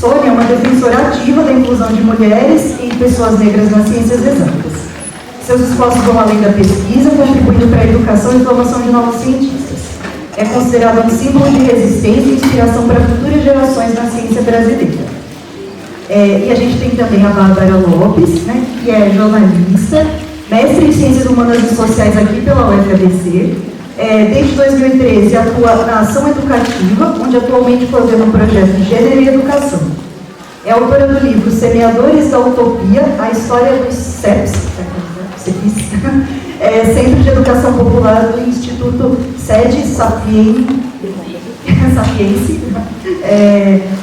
Sônia é uma defensora ativa da inclusão de mulheres e pessoas negras nas ciências exatas. Seus esforços vão além da pesquisa, contribuindo para a educação e formação de novos cientistas. É considerada um símbolo de resistência e inspiração para futuras gerações na ciência brasileira. E a gente tem também a Bárbara Lopes, né, que é jornalista, mestre em Ciências Humanas e Sociais aqui pela UFABC. Desde 2013 atua na Ação Educativa, onde atualmente coordena um projeto de Gênero e Educação. É autora do livro Semeadores da Utopia, a história dos CEPs, Centro de Educação Popular do Instituto Sede Sapiense,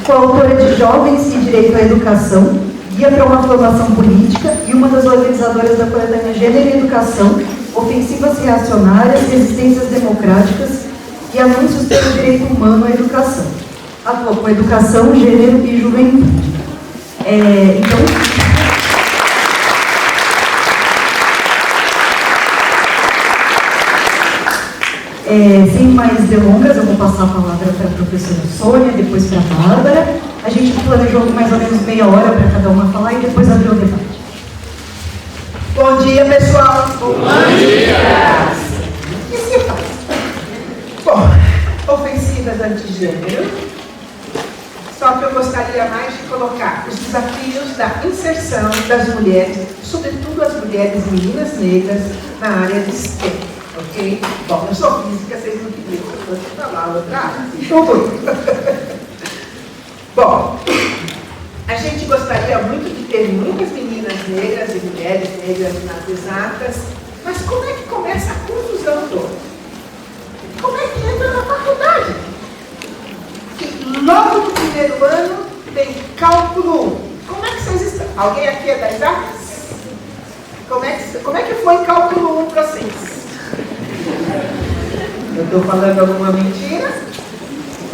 coautora de Jovens e Direito à Educação, Guia para uma Formação Política e uma das organizadoras da coletânea Gênero e Educação, Ofensivas Reacionárias, Resistências Democráticas e Anúncios pelo Direito Humano à Educação. Atua com Educação, Gênero e Juventude. Sem mais delongas, eu vou passar a palavra para a professora Sônia, depois para a Bárbara. A gente planejou mais ou menos meia hora para cada uma falar e depois abrir o debate. Bom dia, pessoal! Bom dia! E se faz? Bom, ofensivas antigênero, só que eu gostaria mais de colocar os desafios da inserção das mulheres, sobretudo as mulheres meninas negras, na área de STEM, ok? Bom, eu sou física, vocês não queriam que eu fosse falar outra área, então foi. Bom, a gente gostaria muito de ter muitas meninas negras e mulheres negras nas exatas, mas como é que começa a confusão toda? Como é que entra na faculdade? Que logo no primeiro ano tem cálculo 1. Como é que vocês estão? Alguém aqui é das exatas? Como é que foi cálculo 1 para vocês? Eu estou falando alguma mentira?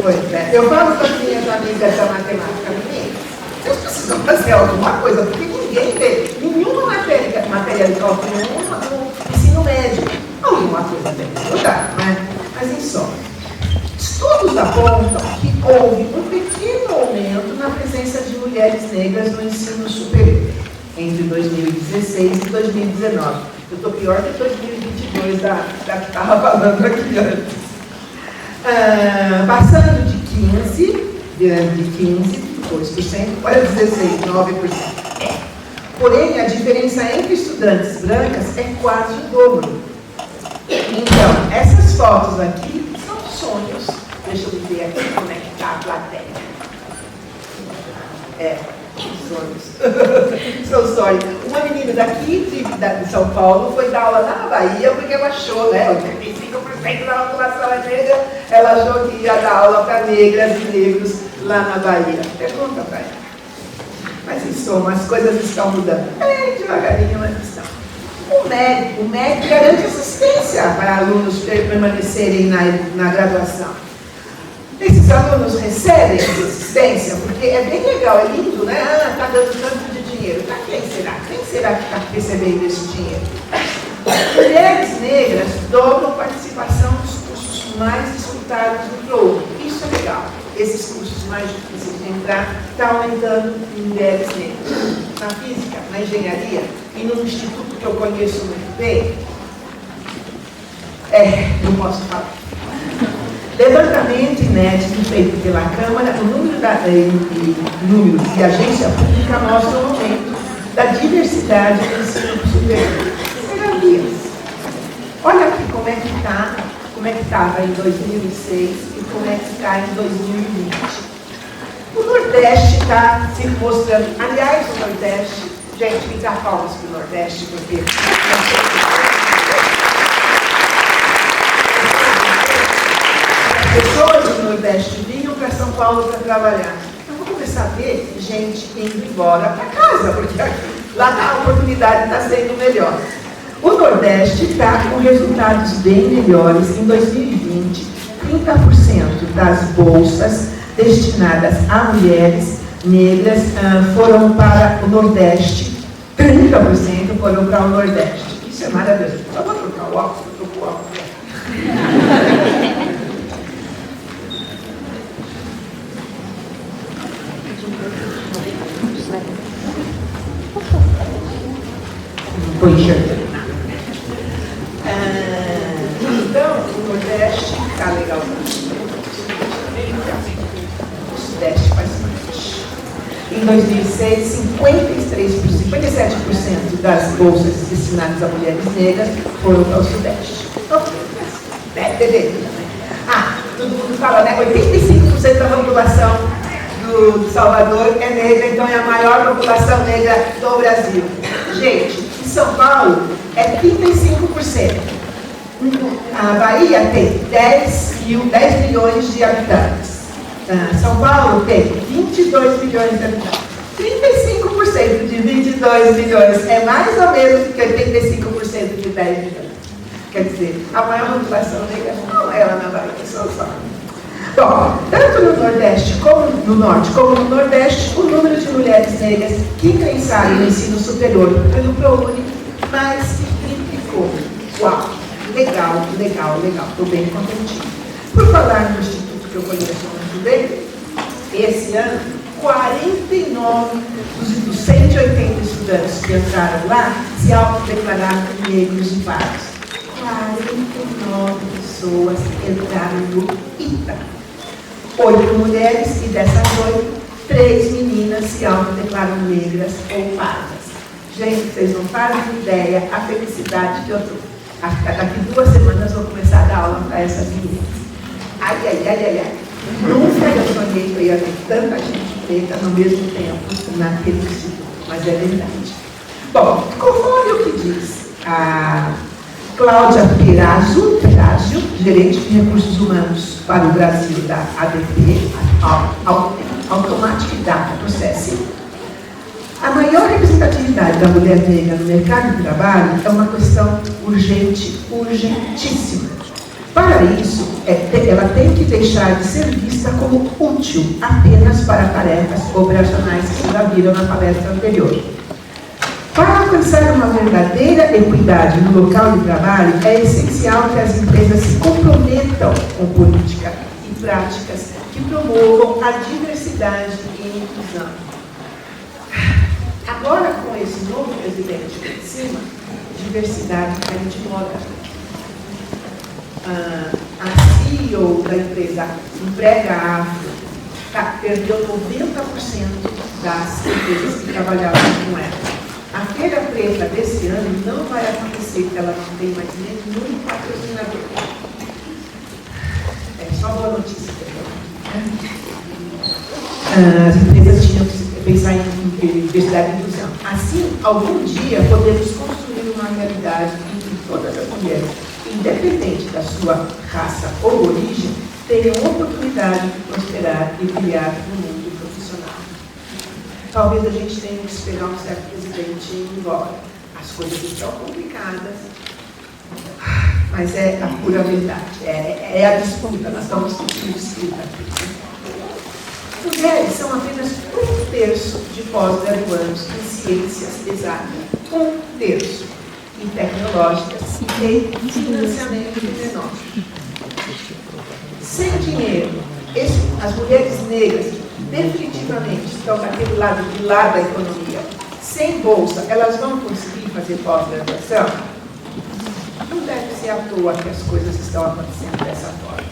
Pois é. Eu falo com as minhas amigas da matemática, meninas, vocês precisam fazer alguma coisa, porque ninguém vê nenhuma matéria de cálculo no ensino médio. Alguma coisa tem que mudar, né? Mas em só, estudos apontam que houve um pequeno aumento na presença de mulheres negras no ensino superior entre 2016 e 2019. Eu estou pior que 2022 da que estava falando aqui antes. Passando de 2% para 16%, 9%. Porém, a diferença entre estudantes brancas é quase o dobro. Então, essas fotos aqui são sonhos. Deixa eu ver aqui como é que está a plateia. Sonhos. São sonhos. Uma menina daqui de São Paulo foi dar aula na Bahia porque ela achou, né? 85% da população é negra, ela achou que ia dar aula para negras e negros lá na Bahia. Pergunta para ela. Mas em soma, as coisas estão mudando. Devagarinho, mas estão. O MEC garante assistência para alunos permanecerem na graduação. Esses alunos recebem essa assistência, porque é bem legal, é lindo, né? Está dando tanto de dinheiro. Para quem será? Quem será que está recebendo esse dinheiro? Mulheres negras dobram participação nos cursos mais disputados do ProUni. Isso é legal. Esses cursos mais difíceis de entrar estão aumentando em mulheres negras. Na física, na engenharia e num instituto que eu conheço muito bem, não posso falar. Levantamento inédito feito pela Câmara, o número de agência pública mostra o aumento da diversidade do ensino superior. Olha aqui como é que estava em 2006 e como é que está em 2020. O Nordeste está se mostrando, aliás, o Nordeste, gente, me dá palmas para o Nordeste, porque pessoas do Nordeste vinham para São Paulo para trabalhar. Eu vou começar a ver gente indo embora para casa, porque lá a oportunidade está sendo melhor. O Nordeste está com resultados bem melhores. Em 2020, 30% das bolsas destinadas a mulheres negras foram para o Nordeste, 30% foram para o Nordeste. Isso é maravilhoso. Só vou trocar o óculos, eu troco o óculos. Não estou enxergando nada. Então, o Nordeste está legal. O Sudeste faz parte. Em 2006, 57% das bolsas destinadas a mulheres negras foram para o Sudeste. Deve ter dentro também. Todo mundo fala, né? 85% da população do Salvador é negra, então é a maior população negra do Brasil. Gente, em São Paulo é 35%. A Bahia tem 10 milhões de habitantes. São Paulo tem 22 milhões de habitantes. 35% de 22 milhões é mais ou menos do que 85% de 10 milhões. Quer dizer, a maior população negra não é lá na Bahia, só. Bom, tanto no Nordeste como no Norte, como no Nordeste, o número de mulheres negras que ingressaram no ensino superior pelo ProUni mais que triplicou. Uau! Legal. Estou bem contentinha. Por falar no instituto que eu conheço muito bem, esse ano, 49 dos 180 estudantes que entraram lá se autodeclararam negros e pardos. 49 pessoas entraram no ITA. 8 mulheres e dessas 8, 3 meninas se autodeclaram negras ou pardas. Gente, vocês não fazem ideia a felicidade que eu estou. Daqui 2 semanas eu vou começar a dar aula para essas meninas. Ai. Nunca eu sonhei que eu ia ter tanta gente preta no mesmo tempo naquele instituto, mas é verdade. Bom, conforme o que diz a Cláudia Perazzo, gerente de recursos humanos para o Brasil da ADP, Automatic Data Processing, a maior representatividade da mulher negra no mercado de trabalho é uma questão urgentíssima. Para isso, ela tem que deixar de ser vista como útil apenas para tarefas operacionais que já viram na palestra anterior. Para alcançar uma verdadeira equidade no local de trabalho, é essencial que as empresas se comprometam com políticas e práticas que promovam a diversidade e inclusão. Agora, com esse novo presidente em cima, diversidade caiu de moda. A CEO da empresa Emprega Afro perdeu 90% das empresas que trabalhavam com ela. A Feira Preta desse ano não vai acontecer, porque ela não tem mais nenhum patrocinador. É só boa notícia. As empresas tinham que pensar em diversidade e inclusão. Assim, algum dia podemos construir uma realidade em que todas as mulheres, independente da sua raça ou origem, tenham oportunidade de prosperar e brilhar no mundo profissional. Talvez a gente tenha que esperar um certo presidente ir embora. As coisas estão complicadas, mas é a pura verdade. É a disputa, nós estamos discutindo disputa aqui. Mulheres são apenas 1/3 de pós-graduandos em ciências exatas. 1/3. Em tecnológicas e financiamento menor. Sem dinheiro, as mulheres negras definitivamente estão daquele lado de lá da economia. Sem bolsa, elas vão conseguir fazer pós-graduação? Não deve ser à toa que as coisas estão acontecendo dessa forma.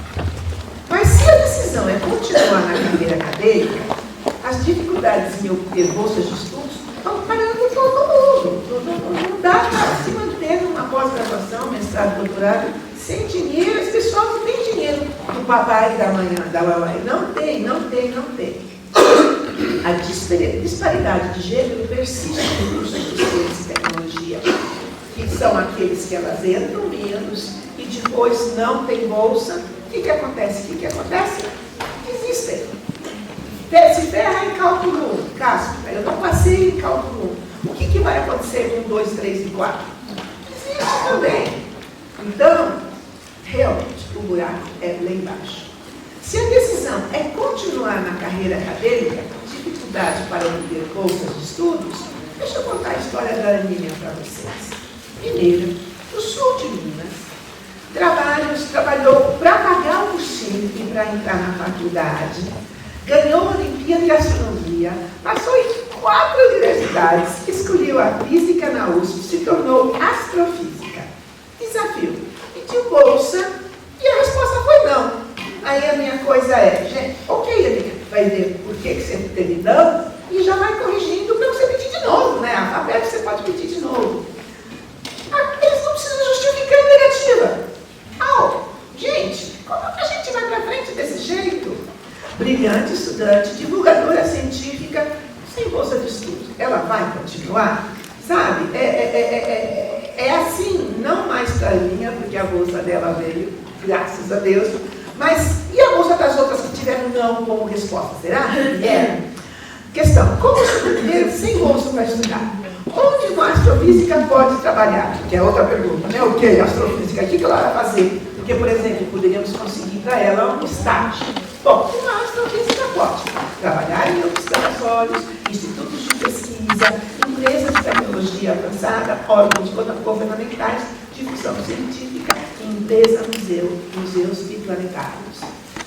Mas se a decisão é continuar na carreira acadêmica, as dificuldades em obter bolsas de estudos estão parando todo mundo. Não dá para se manter numa pós-graduação, mestrado, doutorado, sem dinheiro. Esse pessoal não tem dinheiro do papai e da manhã, da mamãe. Não tem. A disparidade de gênero persiste no curso de ciência e tecnologia, que são aqueles que elas entram menos e depois não tem bolsa. O que acontece? Desistem. Se ferra em cálculo 1, caso eu não passei em cálculo 1, o que vai acontecer com 2, 3 e 4? Desiste também. Então, realmente, o buraco é lá embaixo. Se a decisão é continuar na carreira acadêmica, dificuldade para obter bolsas de estudos, deixa eu contar a história da Aninha para vocês. Mineira, do sul de Minas, trabalhou para pagar o cursinho e para entrar na faculdade, ganhou a Olimpíada de Astronomia, passou em 4 humanidades, escolheu a física na USP, se tornou astrofísica. Desafio: pediu bolsa e a resposta foi não. Aí a minha coisa é, gente, ok, vai ver por que você teve não e já vai corrigindo para você pedir de novo, né? Alfabeto você pode pedir de novo. Eles não precisam justificar a negativa. Gente, como que a gente vai para frente desse jeito? Brilhante estudante, divulgadora científica, sem bolsa de estudo. Ela vai continuar? Sabe? É assim, não mais para a linha, porque a bolsa dela veio, graças a Deus. Mas e a bolsa das outras que tiveram não como resposta? Será? Questão: como sobreviver sem bolsa para estudar? Onde uma astrofísica pode trabalhar? Que é outra pergunta, né? Ok, astrofísica, o que ela vai fazer? Porque, por exemplo, poderíamos conseguir para ela um estágio. Bom, uma astrofísica pode trabalhar em observatórios, institutos de pesquisa, empresas de tecnologia avançada, órgãos governamentais, difusão científica, empresa, museus e planetários.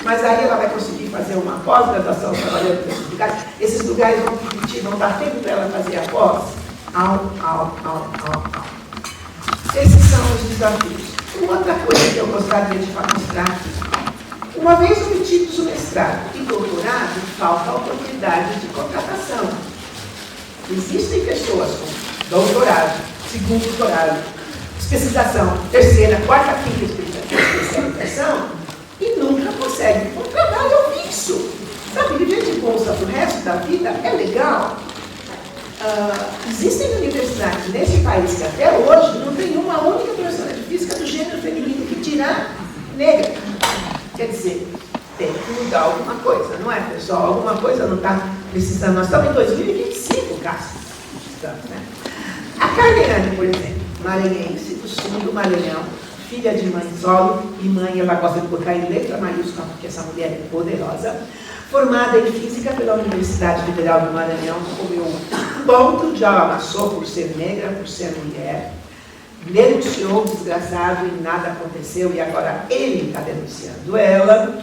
Mas aí ela vai conseguir fazer uma pós-graduação trabalhando nesses lugares. Esses lugares vão permitir, vão dar tempo para ela fazer a pós? Esses são os desafios. Uma outra coisa que eu gostaria de mostrar aqui. Uma vez obtidos o mestrado e doutorado, falta a oportunidade de contratação. Existem pessoas com doutorado, segundo doutorado, especialização, terceira, quarta, quinta especialização e nunca conseguem um trabalho fixo. Sabe, viver de bolsa para o resto da vida é legal. Existem universidades nesse país que até hoje não tem uma única professora de física do gênero feminino que tirar negra. Quer dizer, tem que mudar alguma coisa, não é, pessoal? Alguma coisa não está precisando. Nós estamos em 2025, Cássio. Né? A Carneane, por exemplo, maranhense, do sul do Maranhão, filha de mãe solo, e mãe, ela gosta de botar em letra maiúscula, porque essa mulher é poderosa, formada em física pela Universidade Federal do Maranhão, comeu um ponto, já amassou por ser negra, por ser mulher, denunciou o desgraçado e nada aconteceu, e agora ele está denunciando ela.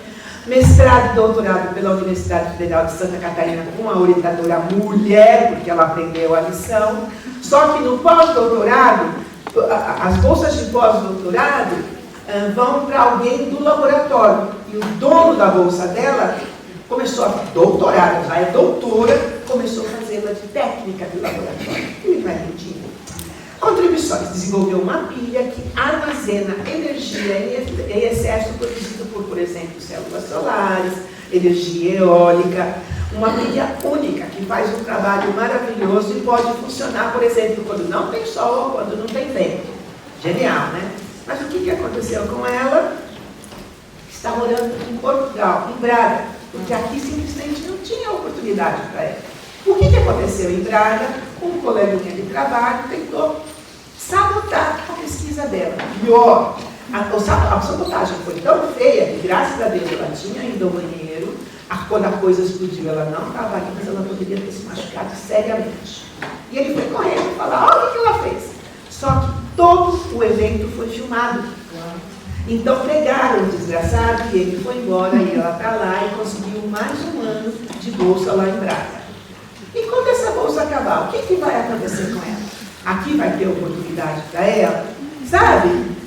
Mestrado e doutorado pela Universidade Federal de Santa Catarina com a orientadora mulher, porque ela aprendeu a lição. Só que no pós-doutorado, as bolsas de pós-doutorado vão para alguém do laboratório. E o dono da bolsa dela começou a doutorar, já é doutora, começou a fazê-la de técnica de laboratório. Ele vai mentir. Contribuições: desenvolveu uma pilha que armazena energia em excesso produzido por exemplo, células solares, energia eólica, uma pilha única que faz um trabalho maravilhoso e pode funcionar, por exemplo, quando não tem sol ou quando não tem vento. Genial, né? Mas o que aconteceu com ela? Está morando em Portugal, em Braga, porque aqui simplesmente não tinha oportunidade para ela. O que aconteceu em Braga? Um coleguinha de trabalho tentou sabotar a pesquisa dela. Pior, a sabotagem foi tão feia que, graças a Deus, ela tinha ido ao banheiro, quando a coisa explodiu, ela não estava ali, mas ela poderia ter se machucado seriamente. E ele foi correndo e falar: olha o que ela fez. Só que todo o evento foi filmado. Então pegaram o desgraçado e ele foi embora, e ela está lá e conseguiu mais um ano de bolsa lá em Braga. E quando essa bolsa acabar, o que vai acontecer com ela? Aqui vai ter oportunidade para ela, sabe?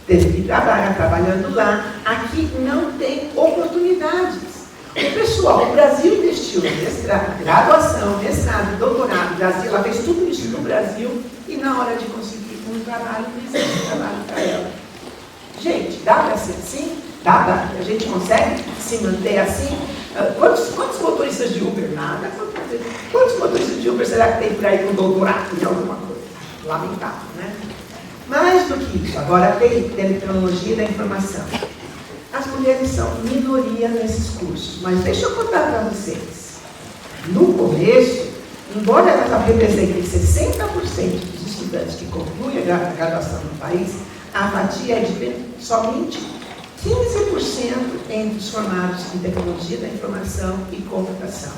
Teve que trabalhar, trabalhando lá. Aqui não tem oportunidades. O pessoal, o Brasil investiu em graduação, mestrado, doutorado, Brasil, ela fez tudo isso no Brasil, e na hora de conseguir um trabalho, não existe trabalho para ela. Gente, dá para ser assim? Dá. A gente consegue se manter assim? Quantos motoristas de Uber? Nada. Quantos motoristas de Uber será que tem por aí com doutorado em alguma coisa? Lamentável, né? Mais do que isso, agora tem tecnologia da informação. As mulheres são minoria nesses cursos, mas deixa eu contar para vocês. No começo, embora elas representem 60% dos estudantes que concluem a graduação no país, a fatia é de somente 15% entre os formados em tecnologia da informação e computação.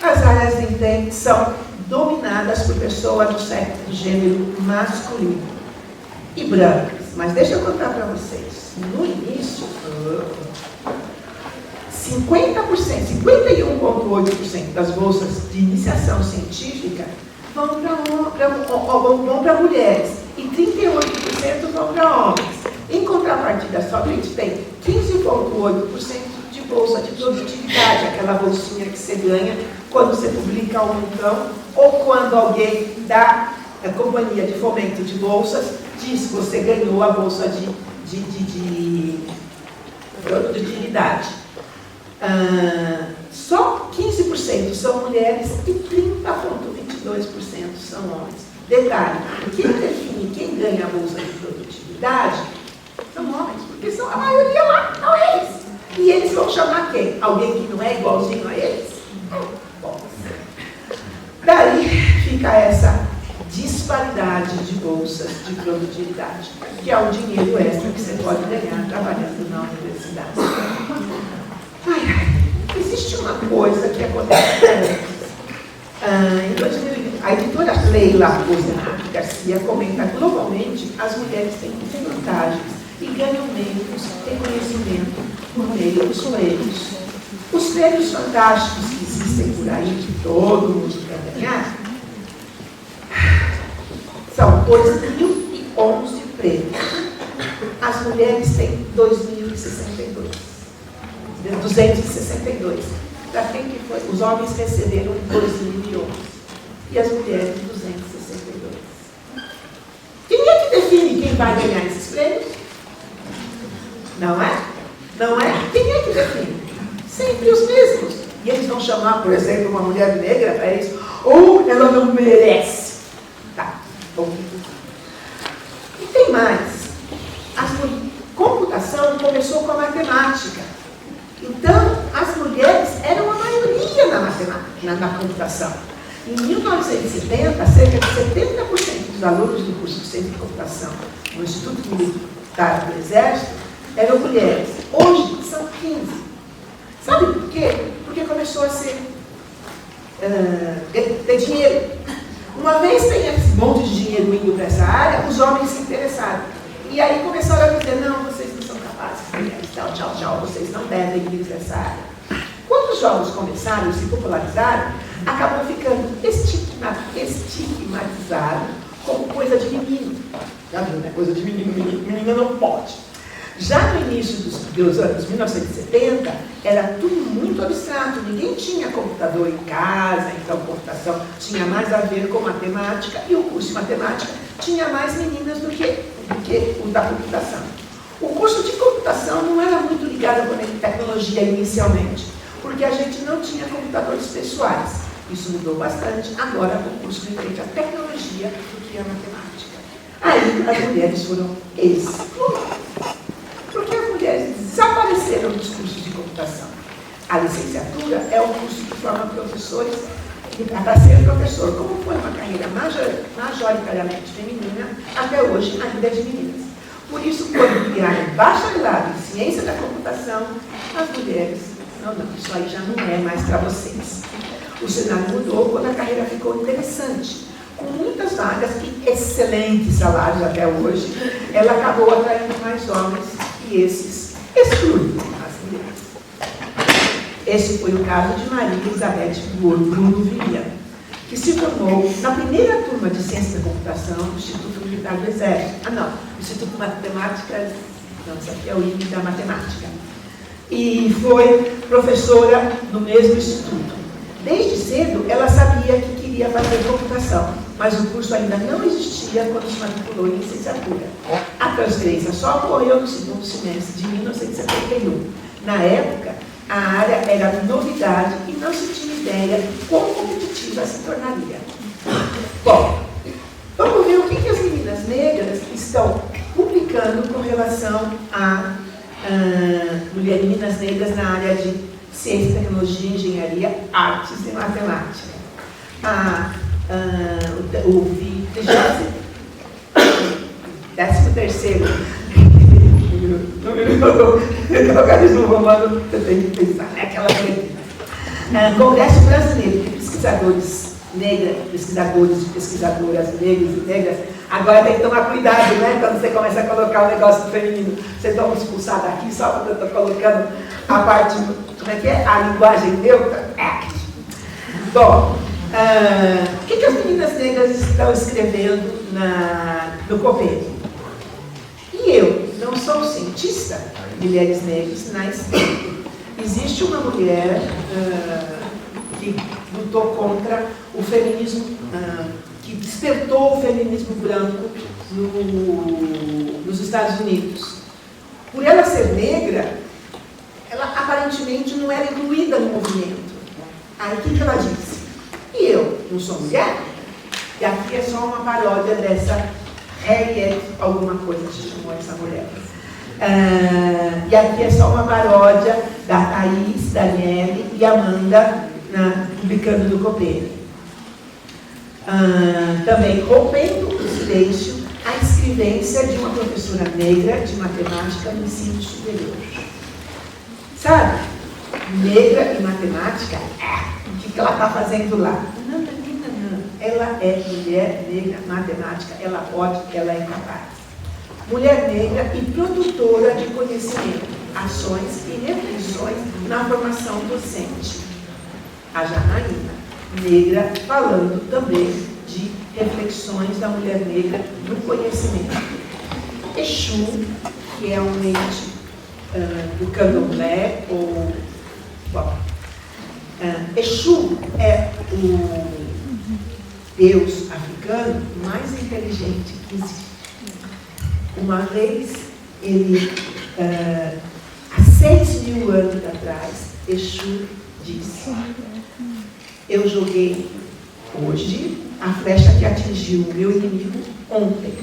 As áreas de TI são dominadas por pessoas do sexo do gênero masculino e brancas. Mas deixa eu contar para vocês. No início, 50%, 51,8% das bolsas de iniciação científica vão para mulheres e 38% vão para homens. Em contrapartida, só a gente tem 15,8% de bolsa de produtividade, aquela bolsinha que você ganha quando você publica um montão ou quando alguém da companhia de fomento de bolsas diz que você ganhou a bolsa de produtividade. Só 15% são mulheres e 30,22% são homens. Detalhe, quem define quem ganha a bolsa de produtividade são homens, porque são a maioria lá, não eles. E eles vão chamar quem? Alguém que não é igualzinho a eles? Bom, daí fica essa disparidade de bolsas de produtividade, que é um dinheiro extra que você pode ganhar trabalhando na universidade. Existe uma coisa que acontece em 2020. A editora Leila Rosinato Garcia comenta: globalmente, as mulheres têm vantagens e ganham menos reconhecimento por meio dos prêmios. Os prêmios fantásticos que existem por aí, que todo mundo quer ganhar, são 2.011 prêmios. As mulheres têm 262. Para quem que foi? Os homens receberam 2011 e as mulheres 262. Quem é que define quem vai ganhar esses prêmios? Não é? Não é? Quem é que define? Sempre os mesmos. E eles vão chamar, por exemplo, uma mulher negra para isso, ou ela não merece. Tá, bom. E tem mais. A computação começou com a matemática. Então, as mulheres eram a maioria na matemática, na computação. Em 1970, cerca de 70% dos alunos do curso de Ciência de Computação no Instituto Militar do Exército eram mulheres. Hoje, são 15%. Sabe por quê? Porque começou a ter dinheiro. Uma vez tem esse monte de dinheiro indo para essa área, os homens se interessaram. E aí começaram a dizer: não, vocês não são capazes, mulheres, tchau, vocês não devem ir para essa área. Quando os jogos começaram a se popularizar, acabou ficando estigmatizado como coisa de menino. Já viu, né? Coisa de menino, menina não pode. Já no início dos anos 1970, era tudo muito abstrato, ninguém tinha computador em casa, então computação tinha mais a ver com matemática, e o curso de matemática tinha mais meninas do que o da computação. O curso de computação não era muito ligado com a tecnologia inicialmente, porque a gente não tinha computadores pessoais. Isso mudou bastante, agora o curso entende a tecnologia do que a matemática. Aí as mulheres foram excluídas. Porque as mulheres desapareceram dos cursos de computação. A licenciatura é um curso que forma professores para ser professor. Como foi uma carreira majoritariamente feminina, até hoje ainda é de meninas. Por isso, quando criaram bacharelado em ciência da computação, as mulheres, não, isso aí já não é mais para vocês. O cenário mudou quando a carreira ficou interessante. Com muitas vagas e excelentes salários até hoje, ela acabou atraindo mais homens e esses excluem as mulheres. Esse foi o caso de Maria Elizabeth Bruno Vivian, que se formou na primeira turma de Ciência da Computação do Instituto Militar do Exército. Instituto de Matemática, não, isso aqui é o INE da Matemática. E foi professora no mesmo instituto. Desde cedo, ela sabia que queria fazer computação, mas o curso ainda não existia quando se matriculou em licenciatura. A transferência só ocorreu no segundo semestre de 1971. Na época, a área era novidade e não se tinha ideia de quão competitiva se tornaria. Bom, vamos ver o que as meninas negras estão publicando com relação a meninas negras na área de Ciência, Tecnologia, Engenharia, Artes e Matemática. O 13º organismo romano, você tem que pensar, né? Aquela Congresso Brasileiro de Pesquisadores Negras, pesquisadores e pesquisadoras negros e negras. Agora tem que tomar cuidado, né? Quando você começa a colocar o negócio do feminino, você toma expulsado aqui só porque eu estou colocando a parte, como é que é? A linguagem neutra, act. Bom, o que as meninas negras estão escrevendo no Copérnico? E eu não sou cientista, mulheres negras na esquerda. Existe uma mulher que lutou contra o feminismo, que despertou o feminismo branco nos Estados Unidos. Por ela ser negra, ela aparentemente não era incluída no movimento. Aí o que ela disse? E eu não sou mulher? E aqui é só uma paródia dessa Harriet, alguma coisa se chamou essa mulher. E aqui é só uma paródia da Thaís, Daniele e Amanda publicando no Copérnico. Também rompendo o silêncio, a escrevência de uma professora negra de matemática no ensino superior. Sabe? Negra e matemática, o que ela está fazendo lá? Não. Ela é mulher negra, matemática, ela pode, ela é capaz. Mulher negra e produtora de conhecimento, ações e reflexões na formação docente. A Janaína, negra, falando também de reflexões da mulher negra no conhecimento. Exu, que é um ente do candomblé, Exu é o deus africano mais inteligente que existe. Uma vez, ele, há 6.000 anos atrás, Exu disse: eu joguei hoje a flecha que atingiu o meu inimigo ontem,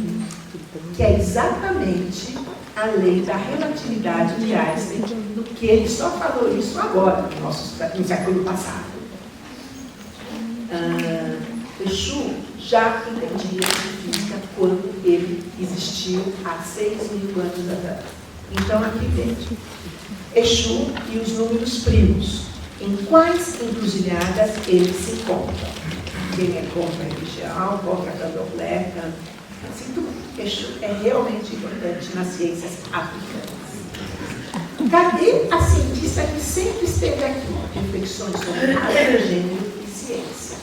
que é exatamente a lei da relatividade de Einstein, do que ele só falou isso agora, no século passado. Exu já entendia de física quando ele existiu há 6.000 anos atrás. Então, aqui vem Exu e os números primos. Em quais encruzilhadas eles se encontram? Quem é contra a religião, contra a candomblé, assim tudo. Exu é realmente importante nas ciências africanas. Cadê a cientista que sempre esteve aqui? Reflexões sobre gênero e ciência.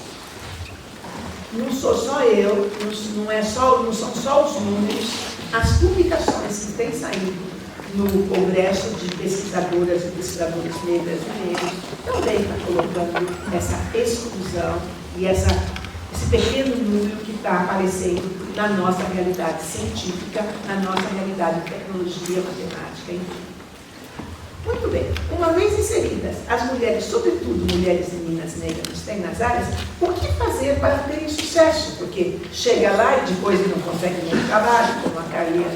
Não sou só eu, não são só os números, as publicações que têm saído no Congresso de Pesquisadoras e Pesquisadores Negras e Negros também está colocando essa exclusão e esse pequeno número que está aparecendo na nossa realidade científica, na nossa realidade de tecnologia, matemática, enfim. Muito bem, uma vez inseridas, as mulheres, sobretudo mulheres e meninas negras nas áreas, o que fazer para terem sucesso? Porque chega lá e depois não consegue nenhum trabalho, como a Karina.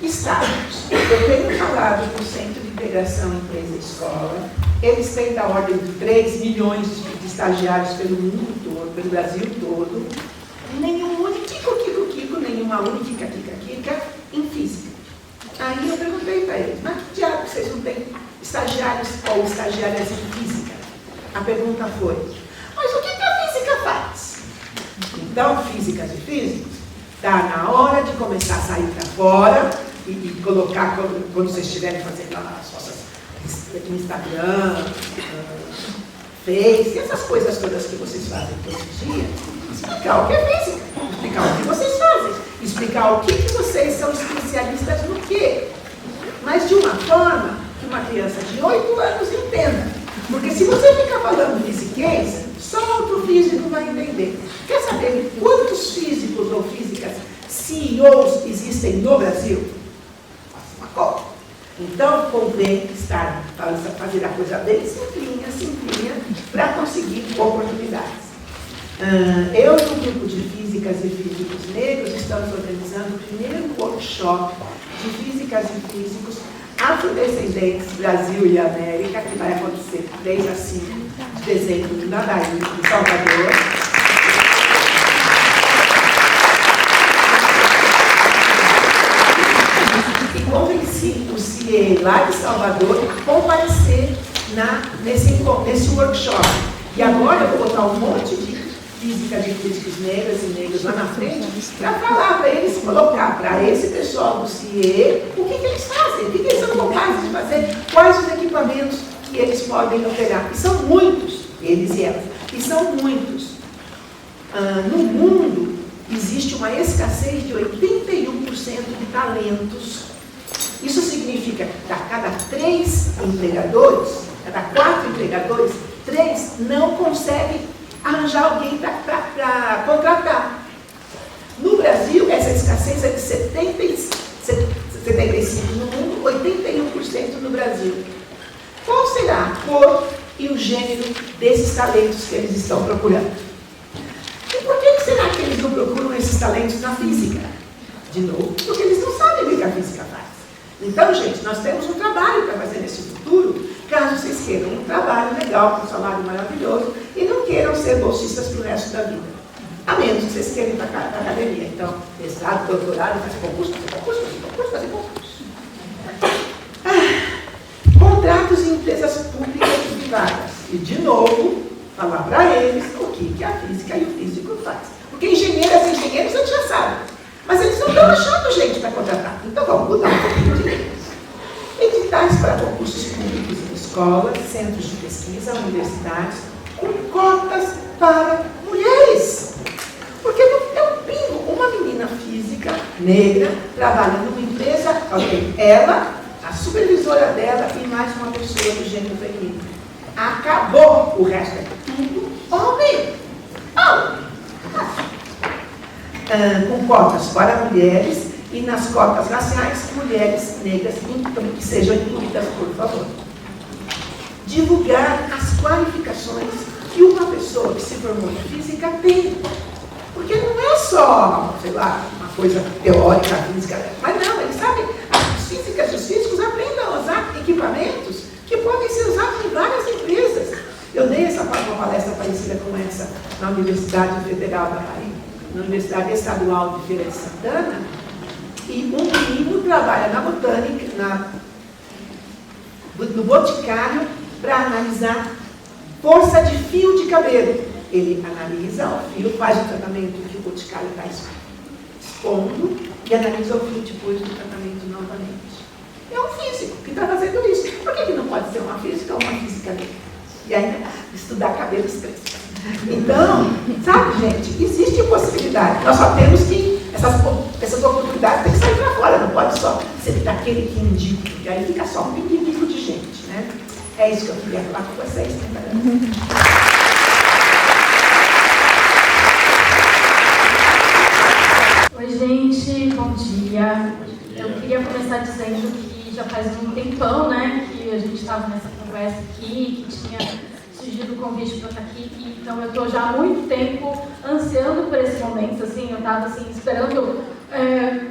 Estágios. Eu tenho falado com o Centro de Integração Empresa e Escola, eles têm da ordem de 3 milhões de estagiários pelo mundo todo, pelo Brasil todo, nenhuma única kika em física. Aí eu perguntei para eles, mas que diabo vocês não têm estagiários ou estagiárias em física? A pergunta foi, mas o que a física faz? Então, físicas e físicos, está na hora de começar a sair para fora e colocar, quando vocês estiverem fazendo as vossas Instagram, Face, essas coisas todas que vocês fazem todos os dias, explicar o que é física, explicar o que vocês fazem, explicar o que vocês são especialistas no quê, mas de uma forma que uma criança de 8 anos entenda. Porque se você ficar falando fisiquência, só outro físico vai entender. Quer saber quantos físicos ou físicas CEOs existem no Brasil? Faça uma conta. Então, convém fazer a coisa bem simplinha, para conseguir oportunidades. Eu e um grupo de físicas e físicos negros estamos organizando o primeiro workshop de físicas e físicos afrodescendentes, Brasil e América, que vai acontecer 3 a 5 de dezembro na Bahia, em Salvador. E convenci o CIE lá de Salvador a comparecer nesse workshop. E agora eu vou botar um monte de física de físicos negras e negros lá na frente, para falar para eles, colocar para esse pessoal do CIE o que eles fazem, o que eles são capazes de fazer, quais os equipamentos que eles podem operar. E são muitos, eles e elas, e são muitos. No mundo, existe uma escassez de 81% de talentos. Isso significa que a cada 3 empregadores, cada 4 empregadores, 3 não conseguem arranjar alguém para contratar. No Brasil, essa escassez é de 75% no mundo, 81% no Brasil. Qual será a cor e o gênero desses talentos que eles estão procurando? E por que será que eles não procuram esses talentos na física? De novo, porque eles não sabem o que a física faz. Então, gente, nós temos um trabalho para fazer nesse futuro, caso vocês queiram um trabalho legal, com um salário maravilhoso, e não queiram ser bolsistas para o resto da vida. A menos que vocês queiram ir para a academia. Então, mestrado, doutorado, fazer concurso, fazer concurso. Contratos em empresas públicas e privadas. E, de novo, falar para eles o que a física e o físico faz. Porque engenheiras e engenheiros a gente já sabe. Mas eles não estão achando gente para contratar. Então vamos mudar um pouquinho de leis. Editais para concursos públicos em escolas, centros de pesquisa, universidades, com cotas para mulheres. Porque não é um pingo. Uma menina física, negra, trabalha numa empresa, ela, a supervisora dela e mais uma pessoa do gênero feminino. Acabou. O resto é tudo homem. Com cotas para mulheres e nas cotas raciais, mulheres negras que sejam incluídas, por favor. Divulgar as qualificações que uma pessoa que se formou em física tem. Porque não é só, sei lá, uma coisa teórica, física, mas não, eles sabem, as físicas e os físicos aprendem a usar equipamentos que podem ser usados em várias empresas. Eu dei uma palestra parecida com essa na Universidade Federal da Bahia, na Universidade Estadual de Feira de Santana, e um menino trabalha na botânica, no boticário, para analisar força de fio de cabelo. Ele analisa o fio, faz o tratamento que o boticário está expondo e analisa o fio depois do tratamento novamente. É um físico que está fazendo isso. Por que não pode ser uma física ou uma física negra? E ainda estudar cabelos crespos. Então, sabe, gente, existe possibilidade. Nós só temos que, essas oportunidades têm que sair para fora, não pode só ser daquele que indica, porque aí fica só um pinguinho de gente, né? É isso que eu queria falar com vocês, né? Oi, gente, bom dia. Eu queria começar dizendo que já faz um tempão, né, que a gente estava nessa conversa aqui, que tinha surgido o convite para estar aqui, então eu estou já há muito tempo ansiando por esse momento, assim, eu estava assim, esperando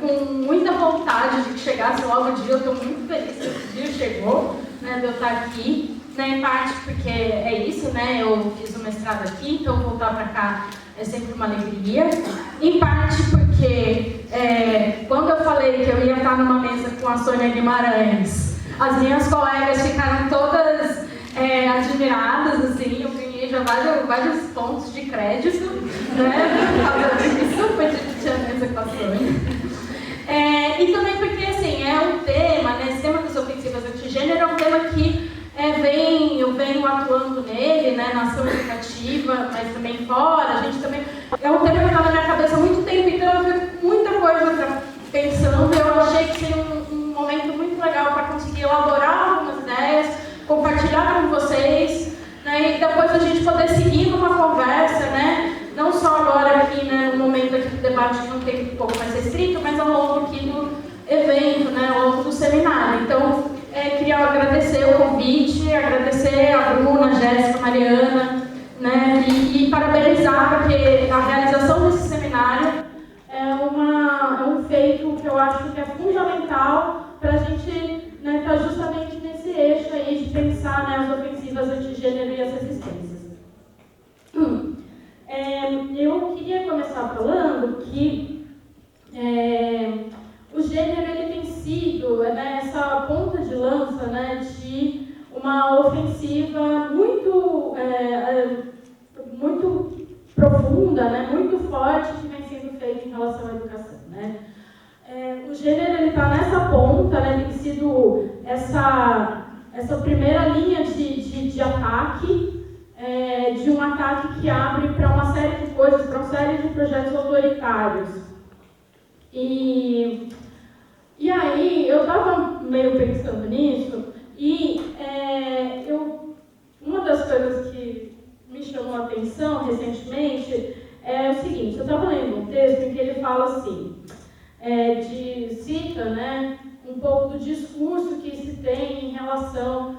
com muita vontade de que chegasse logo o dia. Eu estou muito feliz que esse dia chegou, né, de eu estar aqui, né, em parte porque é isso, né, eu fiz o mestrado aqui, então voltar para cá é sempre uma alegria, em parte porque quando eu falei que eu ia estar numa mesa com a Sônia Guimarães, as minhas colegas ficaram todas admiradas, assim, eu ganhei já vários pontos de crédito, né, por causa disso, foi dividir a mesa com a Sônia. E também porque, assim, é um tema, né, esse tema das ofensivas antigênero é um tema que eu venho atuando nele, né, na ação educativa, mas também fora. A gente também é um tema que estava na minha cabeça há muito tempo, então eu fui muita coisa pensando. Eu achei que seria um momento muito legal para conseguir elaborar algumas ideias, compartilhar com vocês, né, e depois a gente poder seguir numa conversa, né, não só agora aqui, né, no momento aqui do debate, que não tem um pouco mais restrito, mas ao longo aqui do evento, né, ao longo do seminário. Então, queria agradecer o convite, agradecer a Bruna, a Jéssica, a Mariana, né, e parabenizar, porque a realização desse seminário é um feito que eu acho que é fundamental para a gente, né, estar justamente nesse eixo aí de pensar, né, as ofensivas antigênero e as resistências. Eu queria começar falando que o gênero ele tem sido, né, essa ponta de lança, né, de uma ofensiva muito profunda profunda, né, muito forte que vem sendo feita em relação à educação, né? O gênero está nessa ponta, né, tem sido essa primeira linha de ataque, de um ataque que abre para uma série de coisas, para uma série de projetos autoritários. E aí, eu estava meio pensando nisso, e uma das coisas que me chamou a atenção recentemente é o seguinte: eu estava lendo um texto em que ele fala assim, cita, né, um pouco do discurso que se tem em relação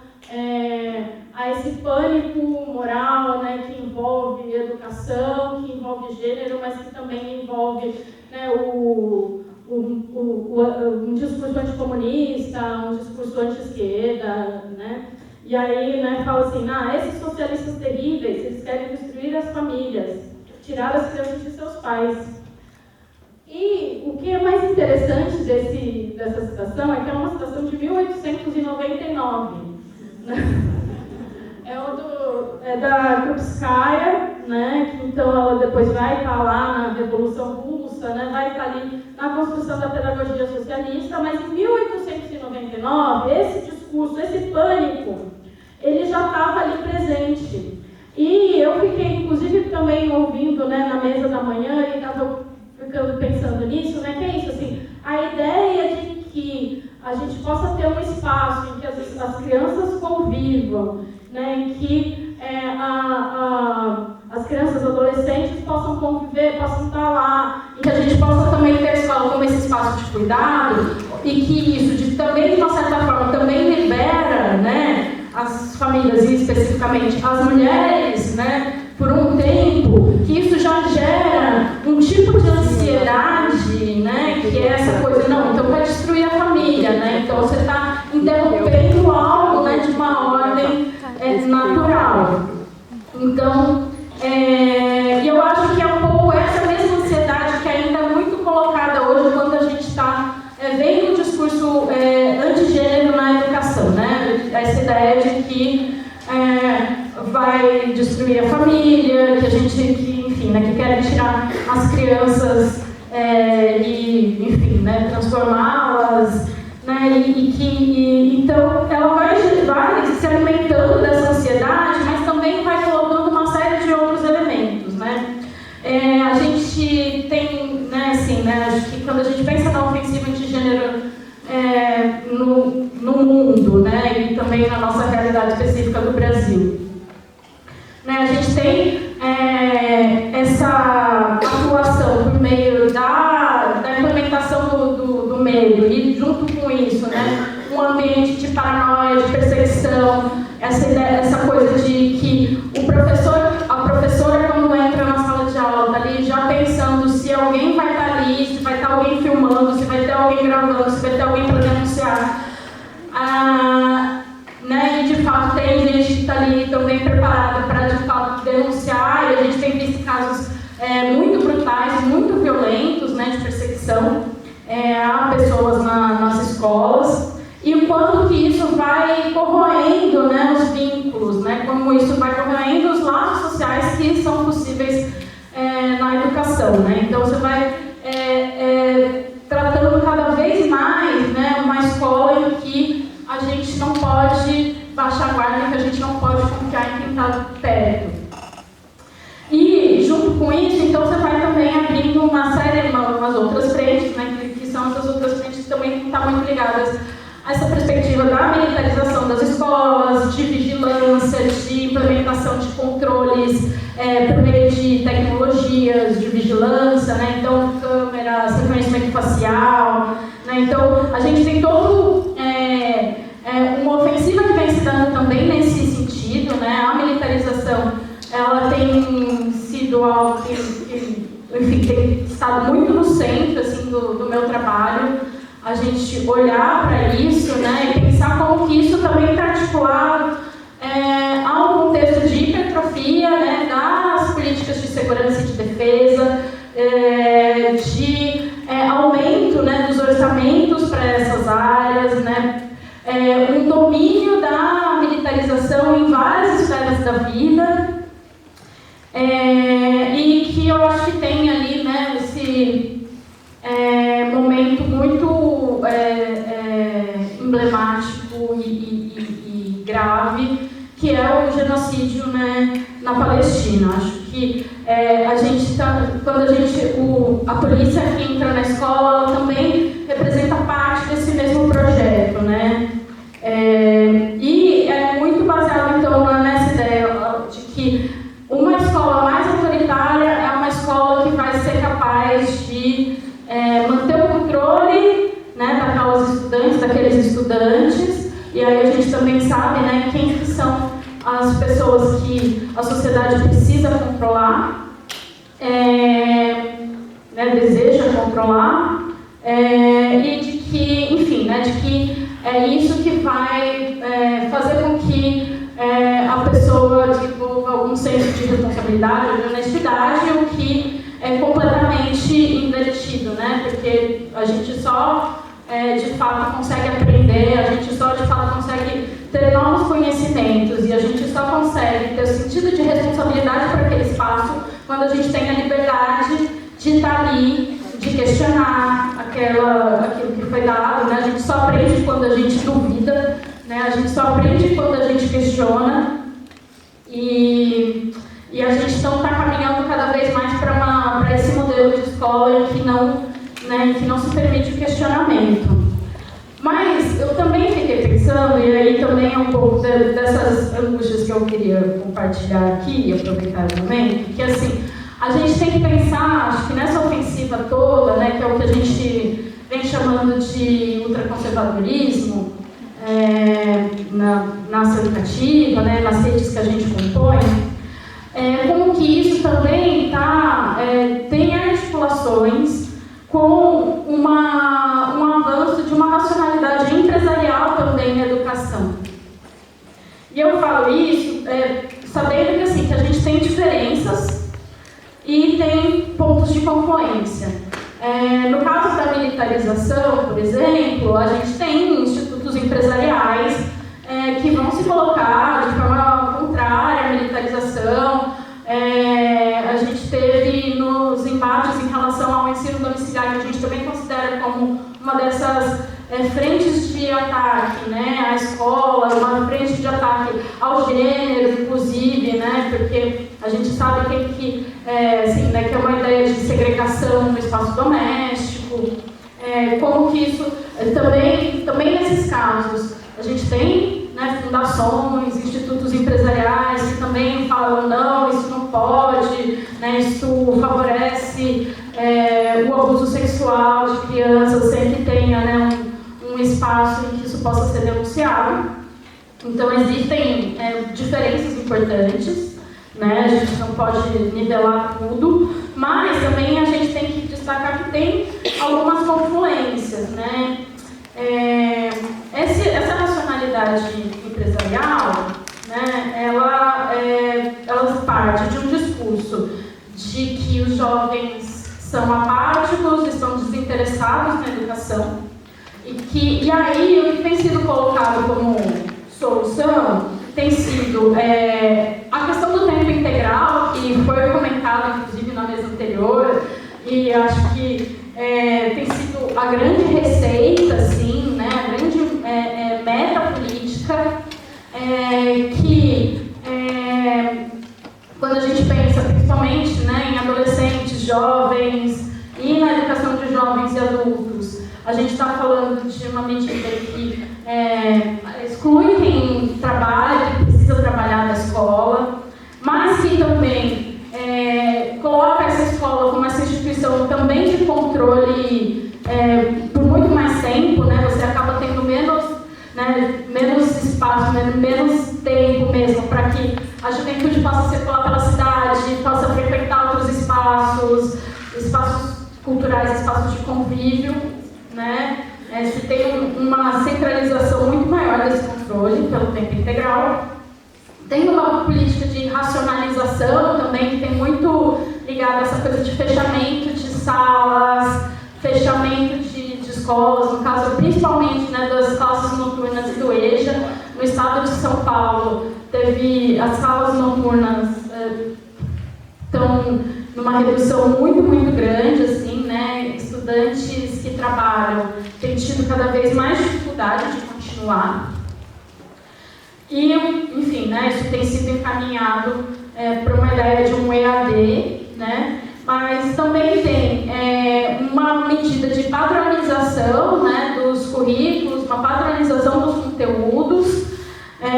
a esse pânico moral, né, que envolve educação, que envolve gênero, mas que também envolve, né, um discurso anticomunista, um discurso anti-esquerda, né? E aí, né, fala assim, esses socialistas terríveis, eles querem destruir as famílias, tirar as crianças de seus pais. E o que é mais interessante dessa citação é que é uma citação de 1899. Né? É da Krupskaya, né? Que então ela depois vai estar lá na Revolução Russa, né? Vai estar ali na construção da pedagogia socialista, mas em 1899, esse discurso, esse pânico, ele já estava ali presente. E eu fiquei, inclusive, também ouvindo, né, na mesa da manhã, e estava ficando pensando nisso, né, que é isso, assim, a ideia de que a gente possa ter um espaço em que as crianças convivam, né, em que as crianças e adolescentes possam conviver, possam estar lá, e que a gente possa também ter a escola como esse espaço de cuidado, e que isso também, de uma certa forma, também libera, né, as famílias, e especificamente as mulheres, né, por um tempo, que isso já gera um tipo de ansiedade, né, que é essa coisa, não, então vai destruir a família, né, então você está interrompendo algo, né, de uma ordem natural. Então, e eu acho que é um pouco essa mesma ansiedade que ainda é muito colocada hoje quando a gente está vendo um discurso antigênero na educação, né, essa ideia de que vai destruir a família, enfim, né, que querem tirar as crianças e, enfim, né, transformá-las, né, então ela vai se alimentando dessa ansiedade, mas também vai colocando uma série de outros elementos, né. A gente tem, né, assim, né, acho que quando a gente pensa na ofensiva antigênero no mundo, né, e também na nossa realidade específica do Brasil, né, a gente tem essa atuação por meio da implementação do medo, e junto com isso, né, um ambiente de paranoia, de perseguição, essa coisa de que a professora, quando entra na sala de aula, está ali já pensando se alguém vai estar ali, se vai estar alguém filmando, se vai ter alguém gravando, se vai ter alguém para denunciar. Né, e de fato tem gente que está ali também preparada para de fato denunciar, e a gente tem visto casos muito brutais, muito violentos, né, de perseguição a pessoas nas escolas, e o quanto que isso vai corroendo, né, os vínculos, né, como isso vai corroendo os laços sociais que são possíveis na educação, né. Então você vai tratando cada vez mais, né, uma escola em que a gente não pode baixar a guarda, que a gente não pode confiar em quem está perto. E, junto com isso, então, você vai também abrindo uma série, umas outras frentes, né, que são essas outras frentes que também estão muito ligadas a essa perspectiva da militarização das escolas, de vigilância, de implementação de controles por meio de tecnologias de vigilância, né, então, câmeras, reconhecimento facial, né, então, a gente tem todo uma ofensiva que vem se dando também nesse sentido, né, a militarização, ela tem sido algo que enfim, tem estado muito no centro, assim, do meu trabalho, a gente olhar para isso, né, e pensar como que isso também está articulado a um contexto de hipertrofia, né, das políticas de segurança e de defesa, de aumento, né, dos orçamentos para essas áreas, né, um domínio da militarização em várias esferas da vida, e que eu acho que tem ali, né, esse momento muito emblemático e grave, que é o genocídio, né, na Palestina. Acho que quando a polícia que entra na escola, ela também representa parte desse mesmo projeto, né? E é muito baseado, então, nessa ideia de que uma escola mais autoritária é uma escola que vai ser capaz de manter o controle, né, daqueles estudantes, e aí a gente também sabe, né, quem que são as pessoas que a sociedade precisa controlar, né, deseja controlar, e de que, enfim, né, de que é isso que vai fazer com que a pessoa desenvolva algum senso de responsabilidade, de honestidade, o que é completamente invertido, né, porque a gente só de fato consegue aprender, a gente só de fato consegue ter novos conhecimentos, e a gente só consegue ter o sentido de responsabilidade para aquele espaço quando a gente tem a liberdade de estar ali, de questionar aquilo que foi dado, né? A gente só aprende quando a gente duvida, né? A gente só aprende quando a gente questiona, e a gente então está caminhando cada vez mais para esse modelo de escola que não se permite o questionamento. Mas eu também fiquei pensando, e aí também é um pouco dessas angústias que eu queria compartilhar aqui e aproveitar o momento, que assim, a gente tem que pensar, acho que nessa ofensiva toda, né, que é o que a gente vem chamando de ultraconservadorismo, na ação educativa, né, nas redes que a gente compõe, como que isso também tem articulações com um avanço de uma racionalidade empresarial também na educação. E eu falo isso sabendo que, assim, que a gente tem diferenças e tem pontos de confluência. No caso da militarização, por exemplo, a gente tem institutos empresariais que vão se colocar de forma contrária à militarização. A gente teve nos embates em relação ao ensino domiciliar, que a gente também considera como uma dessas frentes de ataque, né, à escola, uma frente de ataque ao gênero, inclusive, né, porque a gente sabe que é uma ideia de segregação no espaço doméstico, como que isso, também nesses casos, a gente tem, né, fundações, institutos empresariais que também falam, não, isso não pode, né, isso favorece o abuso sexual de crianças, sem que tenha, né, um espaço em que isso possa ser denunciado. Então existem diferenças importantes, né, a gente não pode nivelar tudo, mas também a gente tem que destacar que tem algumas confluências, né. Essa racionalidade empresarial, né, ela parte de um discurso de que os jovens são apáticos, estão desinteressados na educação, e aí o que tem sido colocado como solução tem sido a questão do tempo integral, que foi comentada inclusive na mesa anterior, e acho que tem sido a grande receita, assim, né, a grande meta política, que quando a gente pensa principalmente, né, em adolescentes, jovens e na educação de jovens e adultos, a gente está falando de uma medida que exclui quem trabalha, que precisa trabalhar na escola, mas que também coloca essa escola como essa instituição também de controle por muito mais tempo, né? Você acaba tendo menos espaço, menos tempo mesmo para que a juventude possa circular pela cidade, possa frequentar outros espaços culturais, espaços de convívio, né? Se tem uma centralização muito maior desse controle pelo tempo integral. Tem uma política de racionalização também, que tem muito ligado a essa coisa de fechamento de salas, fechamento de escolas, no caso principalmente, né, das classes noturnas e do EJA. No estado de São Paulo, teve as salas noturnas estão no numa redução muito grande, assim, né? Estudantes que trabalham têm tido cada vez mais dificuldade de continuar. E, enfim, né, isso tem sido encaminhado para uma ideia de um EAD, né? Mas também tem uma medida de padronização, né, dos currículos, uma padronização dos conteúdos,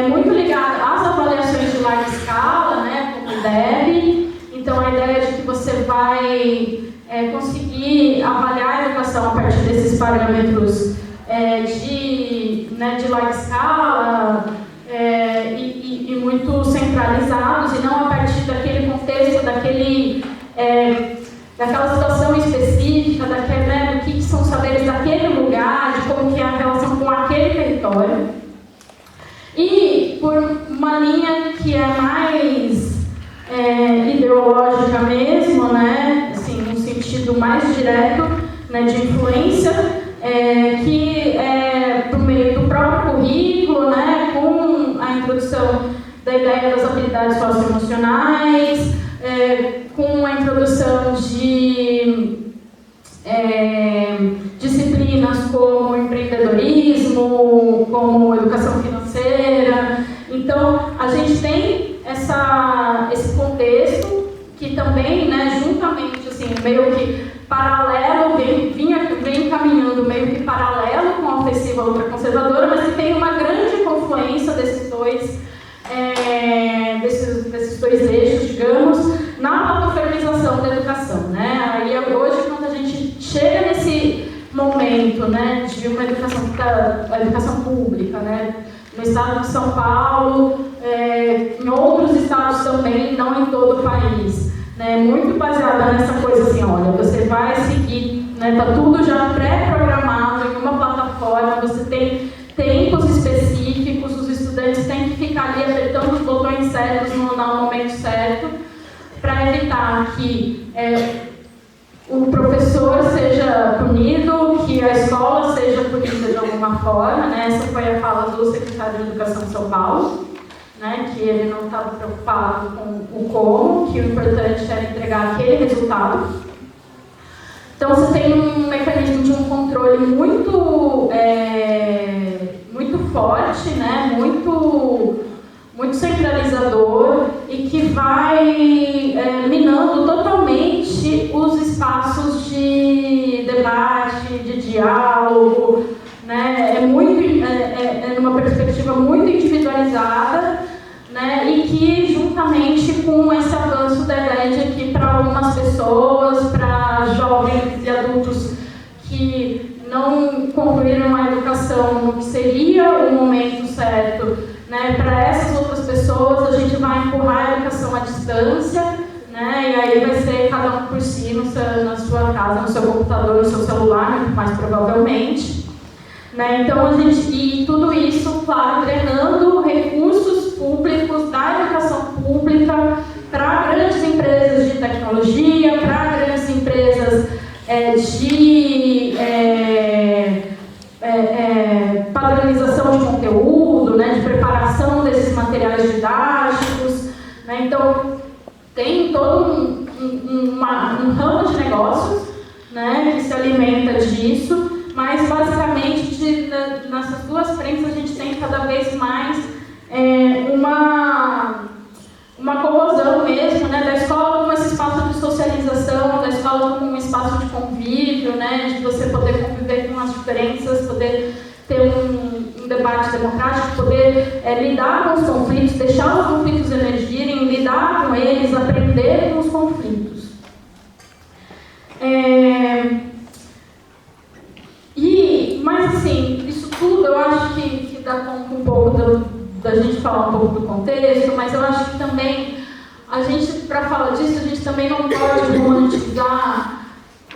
muito ligada às avaliações de larga escala, né, como deve. Então, a ideia de que você vai conseguir avaliar a educação a partir desses parâmetros de larga escala e muito centralizados, e não a partir daquele contexto, daquela situação específica, do que são os saberes daquele lugar, de como que é a relação com aquele território. E por uma linha que é mais ideológica mesmo, né, assim, no sentido mais direto, né, de influência, que por meio do próprio currículo, né, com a introdução da ideia das habilidades socioemocionais, com a introdução de disciplinas como empreendedorismo, como educação financeira. Então, a gente tem esse contexto que também, né, juntamente, assim, meio que paralelo, vem caminhando meio que paralelo com a ofensiva ultraconservadora, mas que tem uma grande confluência desses dois eixos, digamos, na autofermização da educação, né? Aí hoje, quando a gente chega nesse momento, né, de uma a educação pública, né, no estado de São Paulo, em outros estados também, não em todo o país, né, muito baseada nessa coisa assim, olha, você vai seguir, né, tá tudo já pré-programado em uma plataforma, você tem tempos específicos, os estudantes têm que ficar ali apertando os botões certos no momento certo, para evitar que o professor seja punido, que a escola seja punida de alguma forma, né? Essa foi a fala do secretário de Educação de São Paulo, né? Que ele não estava preocupado com o como, que o importante era entregar aquele resultado. Então, você tem um mecanismo de um controle muito forte, né? Muito centralizador e que vai minando totalmente os espaços de debate, de diálogo, né? Numa perspectiva muito individualizada, né? E que, juntamente com esse avanço da ideia de que para algumas pessoas, para jovens e adultos que não concluíram a educação no que seria o momento certo, né, para essas outras pessoas, a gente vai empurrar a educação à distância, né, e aí vai ser cada um por si, na sua casa, no seu computador, no seu celular, muito mais provavelmente. Né, então, e tudo isso, claro, drenando recursos públicos da educação pública para grandes empresas de tecnologia, para grandes empresas de padronização de conteúdo, né, de preparação desses materiais didáticos, né, então tem todo um ramo de negócios, né, que se alimenta disso, mas basicamente nessas duas frentes a gente tem cada vez mais uma corrosão mesmo, né, da escola como esse espaço de socialização, da escola como um espaço de convívio, né, de você poder conviver com as diferenças, poder ter um debate democrático, poder lidar com os conflitos, deixar os conflitos emergirem, lidar com eles, aprender com os conflitos. Mas assim, isso tudo eu acho que dá conta um pouco da gente falar um pouco do contexto, mas eu acho que também a gente, para falar disso, a gente também não pode romantizar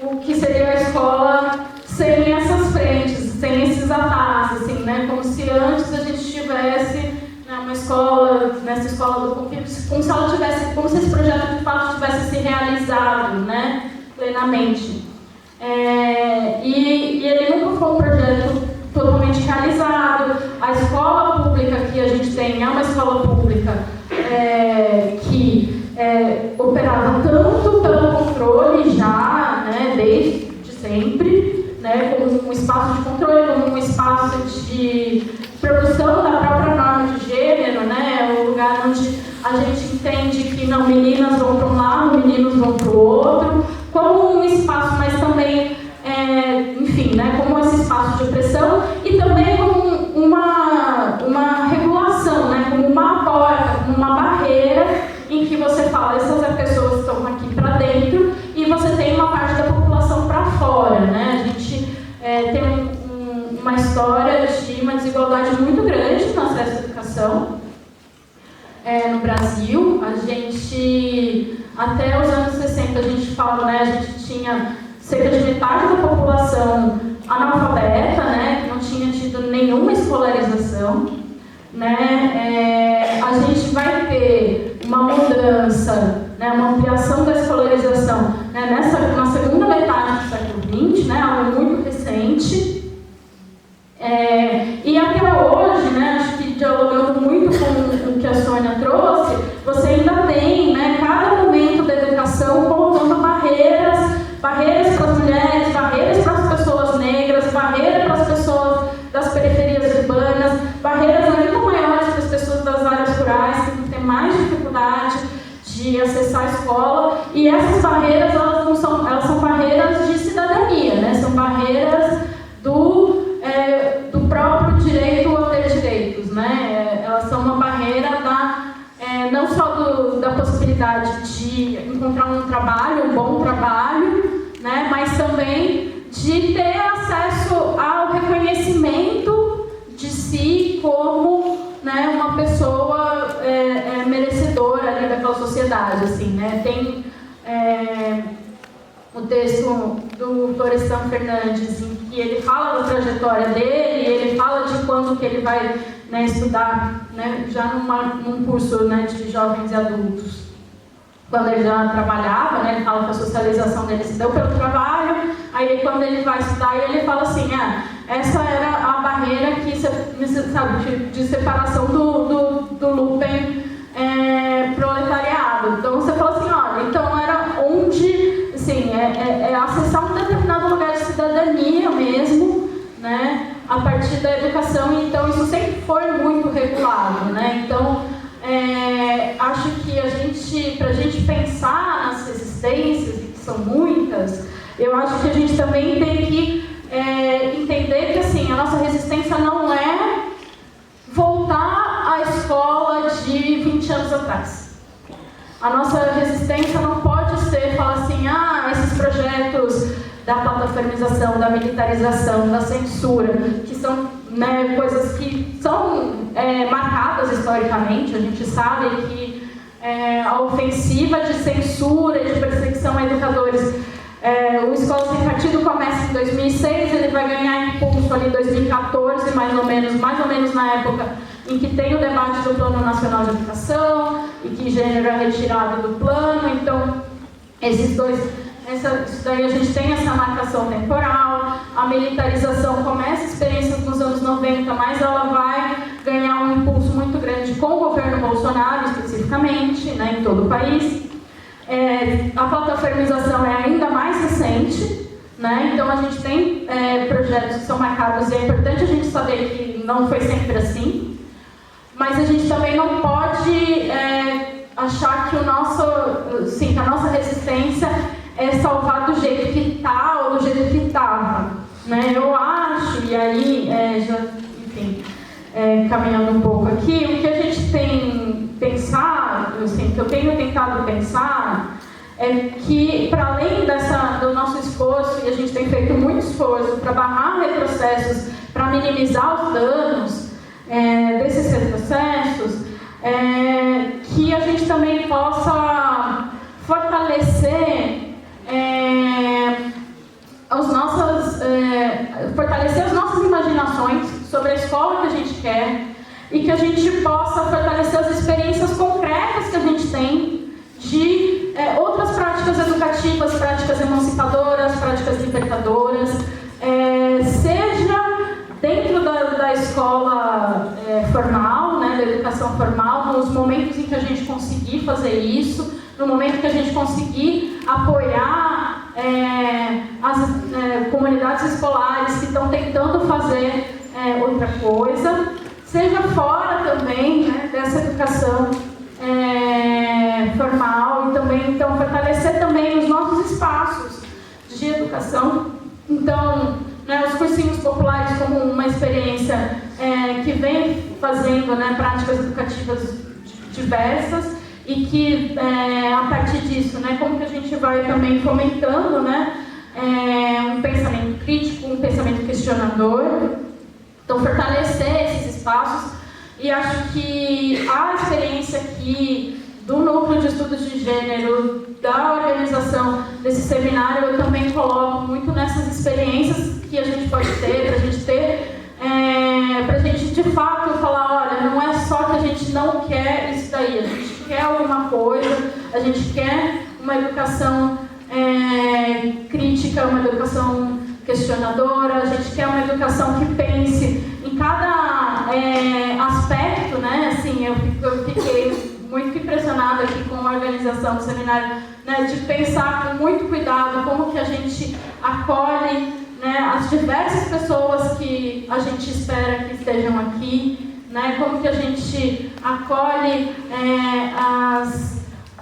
o que seria a escola sem essas frentes, sem esses ataques, assim, né? Como se antes a gente tivesse, né, uma escola, nessa escola do conflito, como se esse projeto de fato tivesse se realizado, né, plenamente. E ele nunca foi um projeto totalmente realizado. A escola pública que a gente tem é uma escola pública que operava tanto pelo desde sempre, né, como um espaço de controle, como um espaço de produção da própria norma de gênero, né, um lugar onde a gente entende que não, meninas vão para um lado, meninos vão para o outro, como um espaço, mas também, enfim, né, como esse espaço de opressão e também como uma regulação, né, como uma porta, como uma barreira em que você fala, essas pessoas estão aqui para dentro e você tem uma parte da população para fora, né? A gente tem uma história de uma desigualdade muito grande no acesso à educação no Brasil. A gente, até os anos 60, a gente fala, né, a gente tinha cerca de metade da população analfabeta, né, que não tinha tido nenhuma escolarização, né, a gente vai ter uma mudança, né, uma ampliação da escolarização, né, na segunda metade do século XX, né, algo muito recente, e até hoje, né, acho que dialogando muito com o que a Sônia trouxe, você ainda tem, né, cada momento da educação colocando barreiras para as mulheres, barreiras para as pessoas negras, barreiras para as pessoas das periferias urbanas, barreiras ainda maiores para as pessoas das áreas rurais, que têm mais dificuldade de acessar a escola, e essas barreiras, elas são barreiras de cidadania, né? São barreiras do próprio direito a ter direitos, né? Elas são uma barreira não só da possibilidade de encontrar um trabalho, um bom trabalho, né? Mas também de ter acesso ao reconhecimento de si como, né, uma pessoa merecedora ali daquela sociedade, assim, né? Tem o texto do Florestan Fernandes, em que ele fala da trajetória dele, ele fala de quando que ele vai, né, estudar, né, já num curso, né, de jovens e adultos. Quando ele já trabalhava, né, ele fala que a socialização dele se deu pelo trabalho, aí quando ele vai estudar, ele fala assim, essa era a barreira que, sabe, de separação do lumpen proletariado. Então você fala assim, olha, então era onde, assim, acessar um determinado lugar de cidadania mesmo, né, a partir da educação, então isso sempre foi muito regulado, né, então acho que para a gente pensar nas resistências, que são muitas, eu acho que a gente também tem que entender que, assim, a nossa resistência não é voltar à escola de 20 anos atrás. A nossa resistência não pode ser falar assim, esses projetos da plataformização, da militarização, da censura, que são, né, coisas que são marcadas historicamente. A gente sabe que a ofensiva de censura e de perseguição a educadores, o Escola Sem Partido começa em 2006, ele vai ganhar impulso ali em 2014, mais ou menos na época em que tem o debate do Plano Nacional de Educação e que gênero é retirado do plano. Então, isso daí a gente tem essa marcação temporal. A militarização começa a experiência nos anos 90, mas ela vai ganhar um impulso muito grande com o governo Bolsonaro, especificamente, né, em todo o país. A plataformização é ainda mais recente, né? Então a gente tem projetos que são marcados, e é importante a gente saber que não foi sempre assim, mas a gente também não pode achar que que a nossa resistência é salvar do jeito que está ou do jeito que estava, né? Eu acho, e aí, enfim, caminhando um pouco aqui, o que a gente tem pensado, assim, que eu tenho tentado pensar, é que, para além do nosso esforço, e a gente tem feito muito esforço para barrar retrocessos, para minimizar os danos desses retrocessos, que a gente também possa fortalecer fortalecer as nossas imaginações sobre a escola que a gente quer, e que a gente possa fortalecer as experiências concretas que a gente tem de outras práticas educativas, práticas emancipadoras, práticas libertadoras, seja dentro da escola formal, né, da educação formal, nos momentos em que a gente conseguir fazer isso, no momento que a gente conseguir apoiar as comunidades escolares que estão tentando fazer outra coisa, seja fora também, né, dessa educação formal, e também então fortalecer também os nossos espaços de educação. Então, né, os cursinhos populares como uma experiência que vem fazendo, né, práticas educativas diversas, e que a partir disso, né, como que a gente vai também fomentando, né, um pensamento crítico, um pensamento questionador. Então, fortalecer esses espaços. E acho que a experiência aqui do Núcleo de Estudos de Gênero, da organização desse seminário, eu também coloco muito nessas experiências que a gente pode ter, para a gente ter, para a gente de fato falar, olha, não é só que a gente não quer isso daí, a gente quer alguma coisa, a gente quer uma educação crítica, uma educação questionadora, a gente quer uma educação que pense em cada aspecto, né? Assim, eu fiquei muito impressionada aqui com a organização do seminário, né? De pensar com muito cuidado como que a gente acolhe, né, as diversas pessoas que a gente espera que estejam aqui, né? Como que a gente acolhe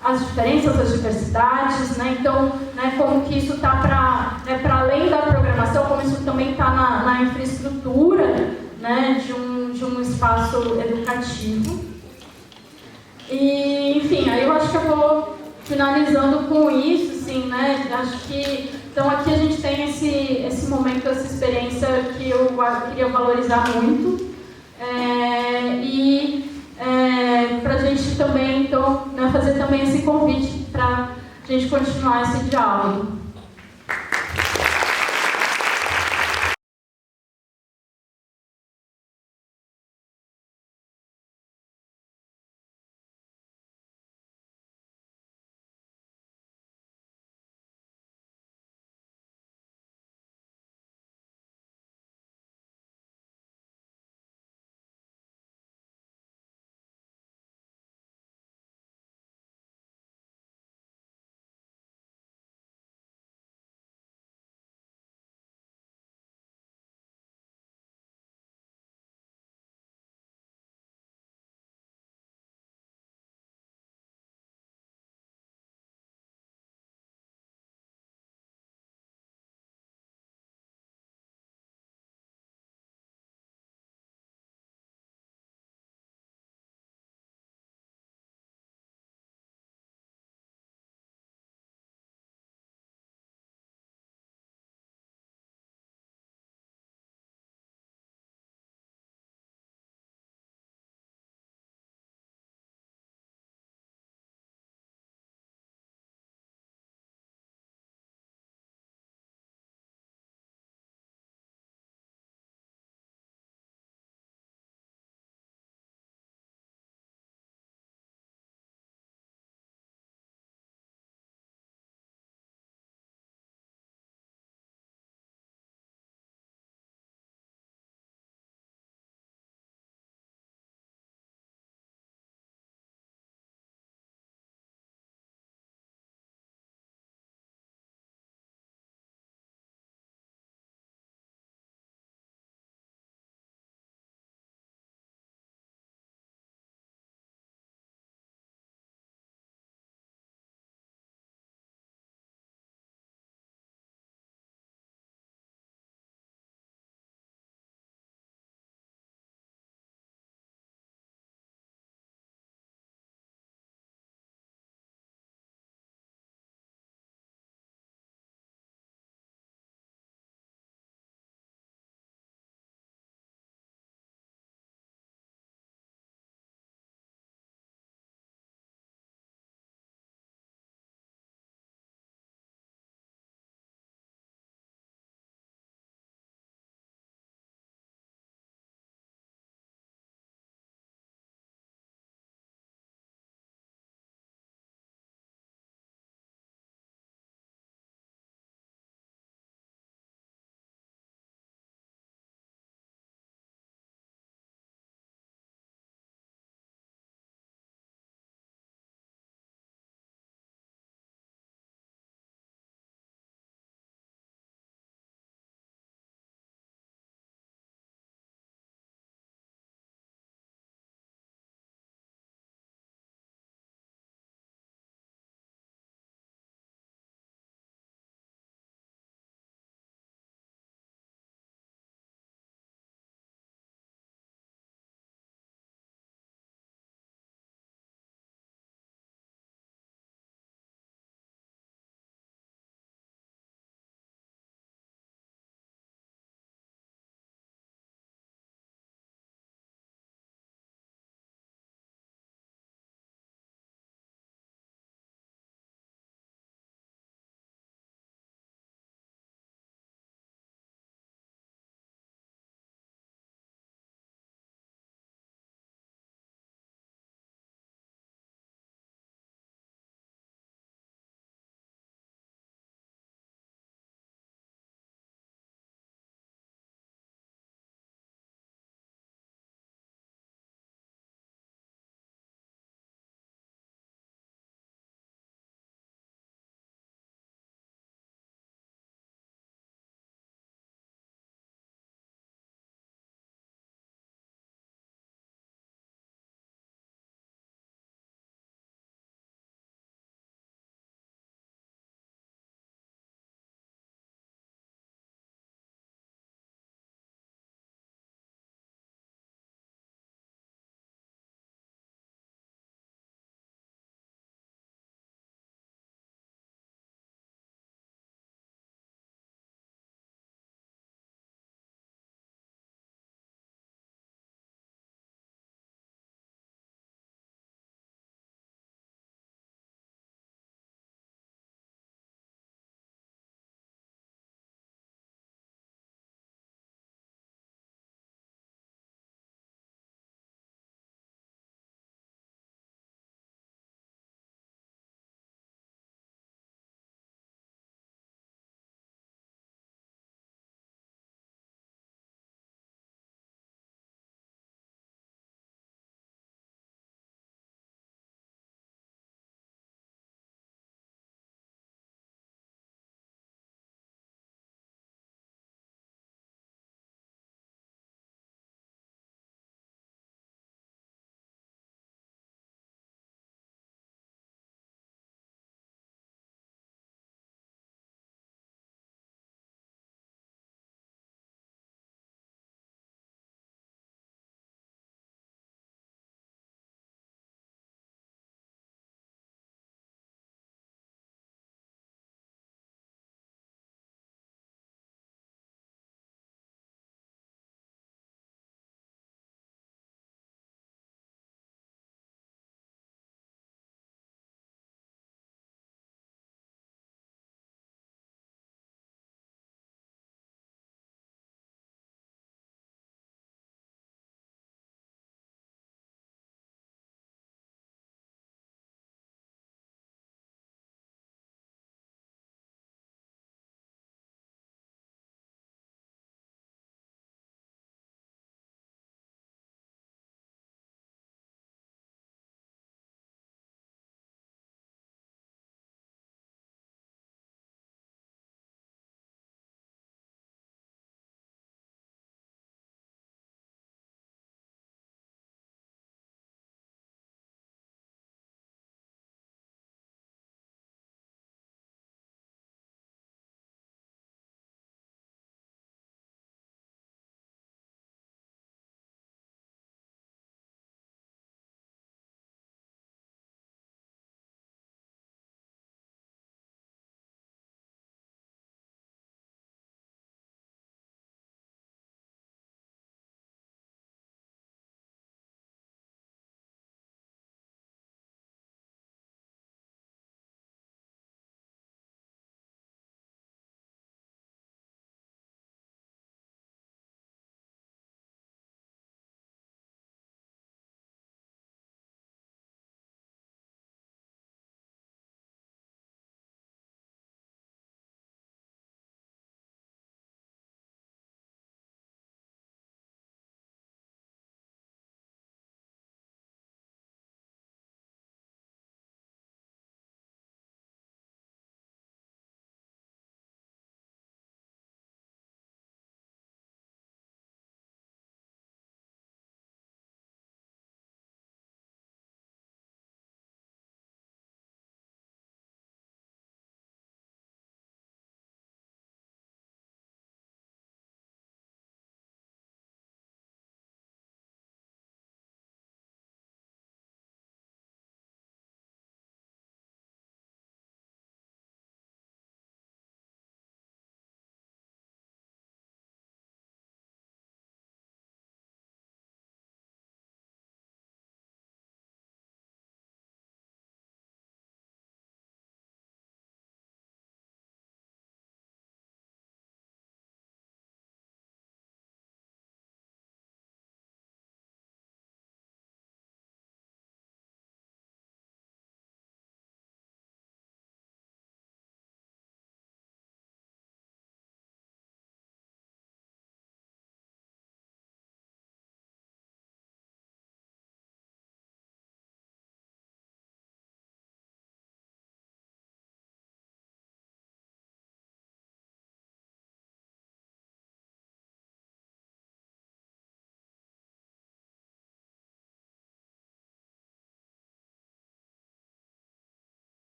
as diferenças, as diversidades, né? Então, né, como que isso está para além da programação, como isso também está na infraestrutura, né, de um espaço educativo. E, enfim, aí eu acho que eu vou finalizando com isso, assim, né? Acho que, então aqui a gente tem esse momento, essa experiência que eu queria valorizar muito. Para a gente também, então, né, fazer também esse convite para a gente continuar esse diálogo.